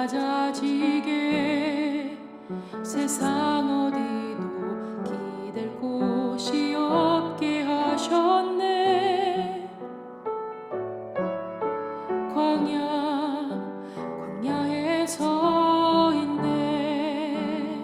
낮아지게 세상 어디도 기댈 곳이 없게 하셨네. 광야에 서 있네.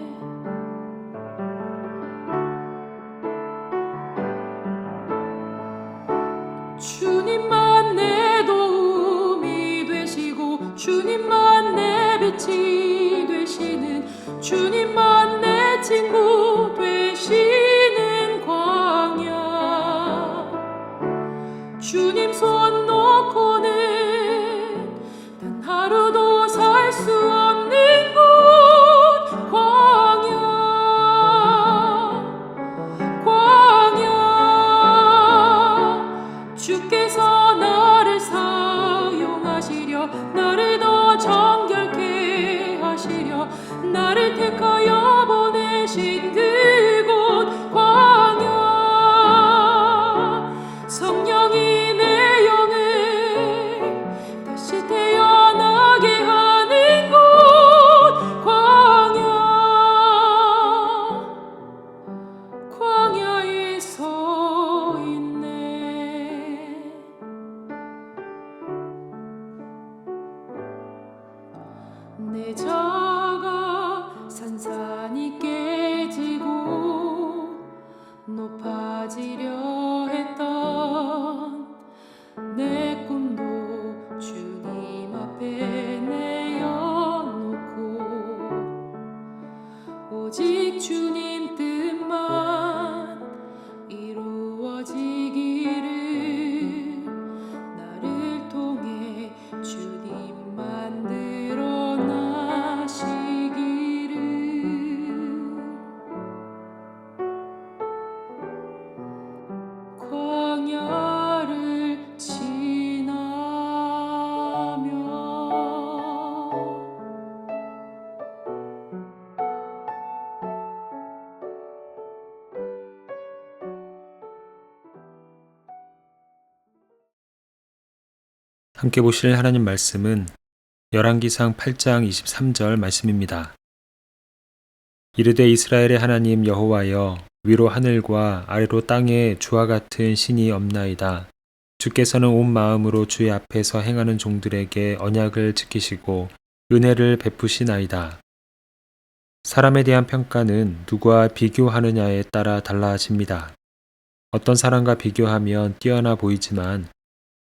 주님만 내 도움이 되시고 주님만 내 빛이 되시는, 주님만 내 친구 되시는 광야. 주님 손 놓고는 단 하루도 살 수 없는 곳, 광야. 주께서 나를 사용하시려, 나를 더 정결케 하시려, 나를 택하여 보내신 그곳 광야. 성령이 내 영을 다시 태어나게 하는 곳, 광야에 서 있네. 내 자가 산산이 깨지고 높아지려 했던 내 꿈도 주님 앞에 내어놓고 오직 주님 뜻만 이루어지기를, 나를 통해 주님 만들어 나시기를. 광야를 지나며. 함께 보실 하나님 말씀은 열왕기상 8장 23절 말씀입니다. 이르되 이스라엘의 하나님 여호와여, 위로 하늘과 아래로 땅에 주와 같은 신이 없나이다. 주께서는 온 마음으로 주의 앞에서 행하는 종들에게 언약을 지키시고 은혜를 베푸시나이다. 사람에 대한 평가는 누구와 비교하느냐에 따라 달라집니다. 어떤 사람과 비교하면 뛰어나 보이지만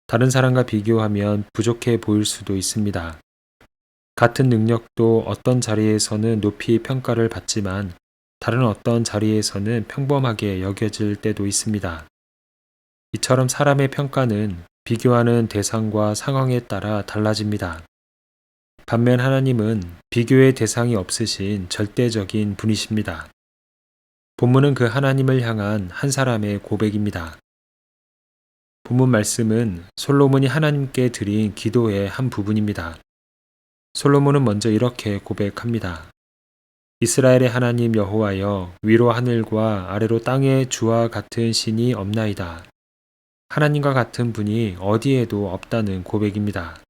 다른 사람과 비교하면 부족해 보일 수도 있습니다. 같은 능력도 어떤 자리에서는 높이 평가를 받지만 다른 어떤 자리에서는 평범하게 여겨질 때도 있습니다. 이처럼 사람의 평가는 비교하는 대상과 상황에 따라 달라집니다. 반면 하나님은 비교의 대상이 없으신 절대적인 분이십니다. 본문은 그 하나님을 향한 한 사람의 고백입니다. 본문 말씀은 솔로몬이 하나님께 드린 기도의 한 부분입니다. 솔로몬은 먼저 이렇게 고백합니다. 이스라엘의 하나님 여호와여, 위로 하늘과 아래로 땅에 주와 같은 신이 없나이다. 하나님과 같은 분이 어디에도 없다는 고백입니다.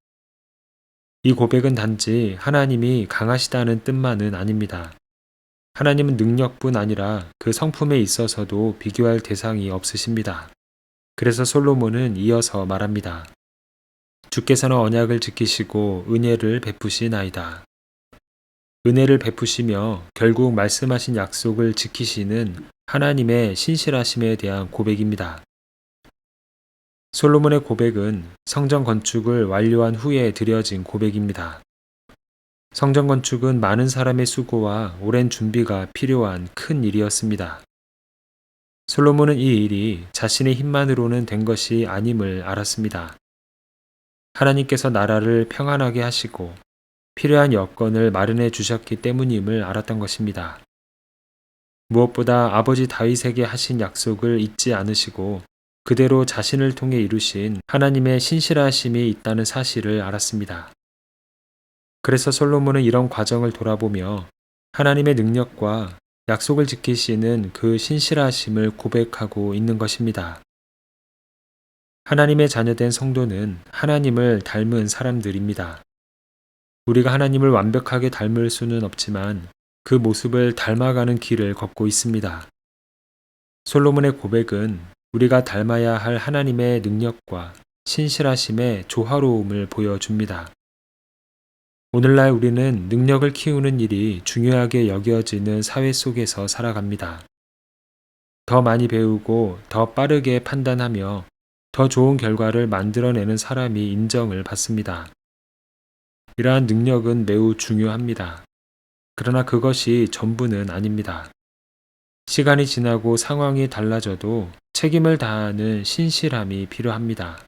이 고백은 단지 하나님이 강하시다는 뜻만은 아닙니다. 하나님은 능력뿐 아니라 그 성품에 있어서도 비교할 대상이 없으십니다. 그래서 솔로몬은 이어서 말합니다. 주께서는 언약을 지키시고 은혜를 베푸시나이다. 은혜를 베푸시며 결국 말씀하신 약속을 지키시는 하나님의 신실하심에 대한 고백입니다. 솔로몬의 고백은 성전 건축을 완료한 후에 드려진 고백입니다. 성전 건축은 많은 사람의 수고와 오랜 준비가 필요한 큰 일이었습니다. 솔로몬은 이 일이 자신의 힘만으로는 된 것이 아님을 알았습니다. 하나님께서 나라를 평안하게 하시고 필요한 여건을 마련해 주셨기 때문임을 알았던 것입니다. 무엇보다 아버지 다윗에게 하신 약속을 잊지 않으시고 그대로 자신을 통해 이루신 하나님의 신실하심이 있다는 사실을 알았습니다. 그래서 솔로몬은 이런 과정을 돌아보며 하나님의 능력과 약속을 지키시는 그 신실하심을 고백하고 있는 것입니다. 하나님의 자녀된 성도는 하나님을 닮은 사람들입니다. 우리가 하나님을 완벽하게 닮을 수는 없지만 그 모습을 닮아가는 길을 걷고 있습니다. 솔로몬의 고백은 우리가 닮아야 할 하나님의 능력과 신실하심의 조화로움을 보여줍니다. 오늘날 우리는 능력을 키우는 일이 중요하게 여겨지는 사회 속에서 살아갑니다. 더 많이 배우고 더 빠르게 판단하며 더 좋은 결과를 만들어내는 사람이 인정을 받습니다. 이러한 능력은 매우 중요합니다. 그러나 그것이 전부는 아닙니다. 시간이 지나고 상황이 달라져도 책임을 다하는 신실함이 필요합니다.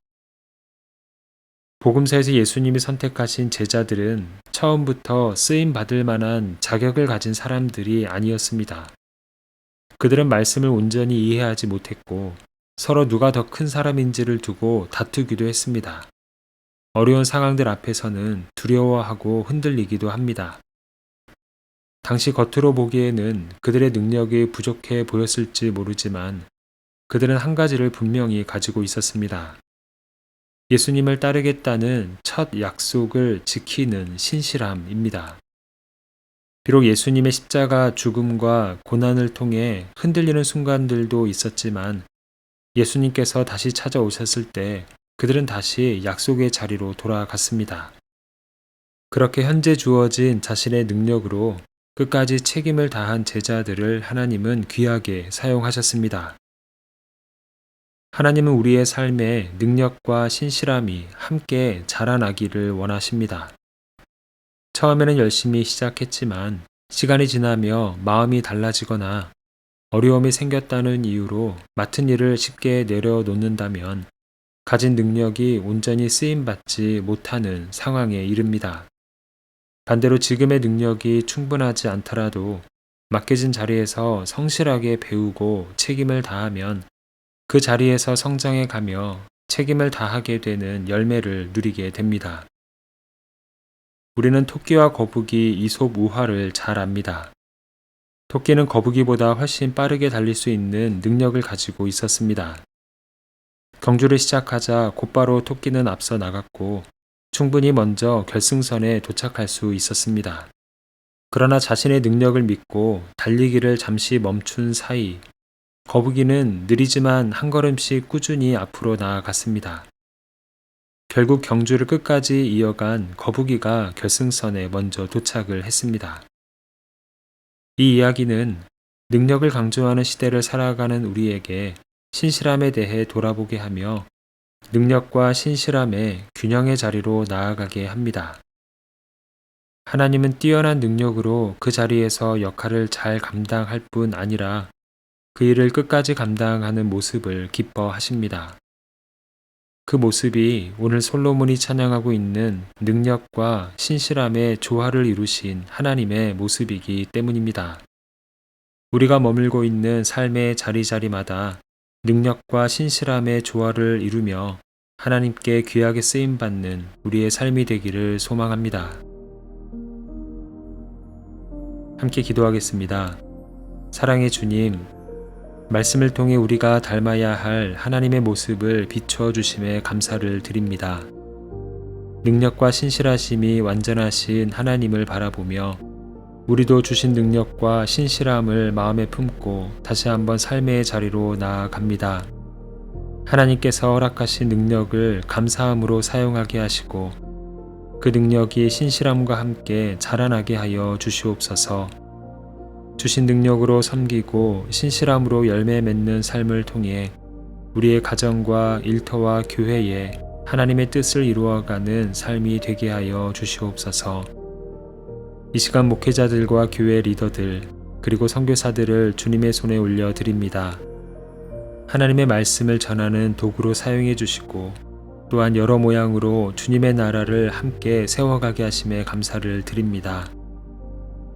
복음서에서 예수님이 선택하신 제자들은 처음부터 쓰임 받을 만한 자격을 가진 사람들이 아니었습니다. 그들은 말씀을 온전히 이해하지 못했고 서로 누가 더 큰 사람인지를 두고 다투기도 했습니다. 어려운 상황들 앞에서는 두려워하고 흔들리기도 합니다. 당시 겉으로 보기에는 그들의 능력이 부족해 보였을지 모르지만 그들은 한 가지를 분명히 가지고 있었습니다. 예수님을 따르겠다는 첫 약속을 지키는 신실함입니다. 비록 예수님의 십자가 죽음과 고난을 통해 흔들리는 순간들도 있었지만 예수님께서 다시 찾아오셨을 때 그들은 다시 약속의 자리로 돌아갔습니다. 그렇게 현재 주어진 자신의 능력으로 끝까지 책임을 다한 제자들을 하나님은 귀하게 사용하셨습니다. 하나님은 우리의 삶에 능력과 신실함이 함께 자라나기를 원하십니다. 처음에는 열심히 시작했지만 시간이 지나며 마음이 달라지거나 어려움이 생겼다는 이유로 맡은 일을 쉽게 내려놓는다면 가진 능력이 온전히 쓰임받지 못하는 상황에 이릅니다. 반대로 지금의 능력이 충분하지 않더라도 맡겨진 자리에서 성실하게 배우고 책임을 다하면 그 자리에서 성장해 가며 책임을 다하게 되는 열매를 누리게 됩니다. 우리는 토끼와 거북이 이솝 우화를 잘 압니다. 토끼는 거북이보다 훨씬 빠르게 달릴 수 있는 능력을 가지고 있었습니다. 경주를 시작하자 곧바로 토끼는 앞서 나갔고 충분히 먼저 결승선에 도착할 수 있었습니다. 그러나 자신의 능력을 믿고 달리기를 잠시 멈춘 사이 거북이는 느리지만 한 걸음씩 꾸준히 앞으로 나아갔습니다. 결국 경주를 끝까지 이어간 거북이가 결승선에 먼저 도착을 했습니다. 이 이야기는 능력을 강조하는 시대를 살아가는 우리에게 신실함에 대해 돌아보게 하며 능력과 신실함의 균형의 자리로 나아가게 합니다. 하나님은 뛰어난 능력으로 그 자리에서 역할을 잘 감당할 뿐 아니라 그 일을 끝까지 감당하는 모습을 기뻐하십니다. 그 모습이 오늘 솔로몬이 찬양하고 있는 능력과 신실함의 조화를 이루신 하나님의 모습이기 때문입니다. 우리가 머물고 있는 삶의 자리자리마다 능력과 신실함의 조화를 이루며 하나님께 귀하게 쓰임받는 우리의 삶이 되기를 소망합니다. 함께 기도하겠습니다. 사랑의 주님, 말씀을 통해 우리가 닮아야 할 하나님의 모습을 비추어 주심에 감사를 드립니다. 능력과 신실하심이 완전하신 하나님을 바라보며 우리도 주신 능력과 신실함을 마음에 품고 다시 한번 삶의 자리로 나아갑니다. 하나님께서 허락하신 능력을 감사함으로 사용하게 하시고 그 능력이 신실함과 함께 자라나게 하여 주시옵소서. 주신 능력으로 섬기고 신실함으로 열매 맺는 삶을 통해 우리의 가정과 일터와 교회에 하나님의 뜻을 이루어가는 삶이 되게 하여 주시옵소서. 이 시간 목회자들과 교회 리더들 그리고 선교사들을 주님의 손에 올려드립니다. 하나님의 말씀을 전하는 도구로 사용해 주시고 또한 여러 모양으로 주님의 나라를 함께 세워가게 하심에 감사를 드립니다.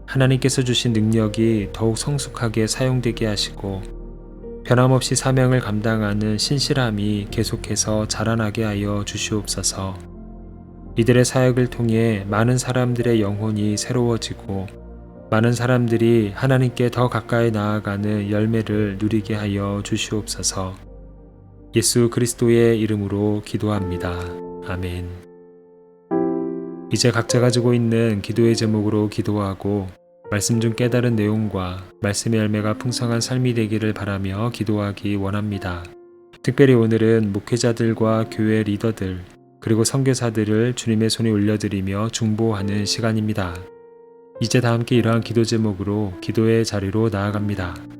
하나님께서 주신 능력이 더욱 성숙하게 사용되게 하시고 변함없이 사명을 감당하는 신실함이 계속해서 자라나게 하여 주시옵소서. 이들의 사역을 통해 많은 사람들의 영혼이 새로워지고 많은 사람들이 하나님께 더 가까이 나아가는 열매를 누리게 하여 주시옵소서. 예수 그리스도의 이름으로 기도합니다. 아멘. 이제 각자 가지고 있는 기도의 제목으로 기도하고 말씀 중 깨달은 내용과 말씀의 열매가 풍성한 삶이 되기를 바라며 기도하기 원합니다. 특별히 오늘은 목회자들과 교회 리더들 그리고 선교사들을 주님의 손에 올려드리며 중보하는 시간입니다. 이제 다 함께 이러한 기도 제목으로 기도의 자리로 나아갑니다.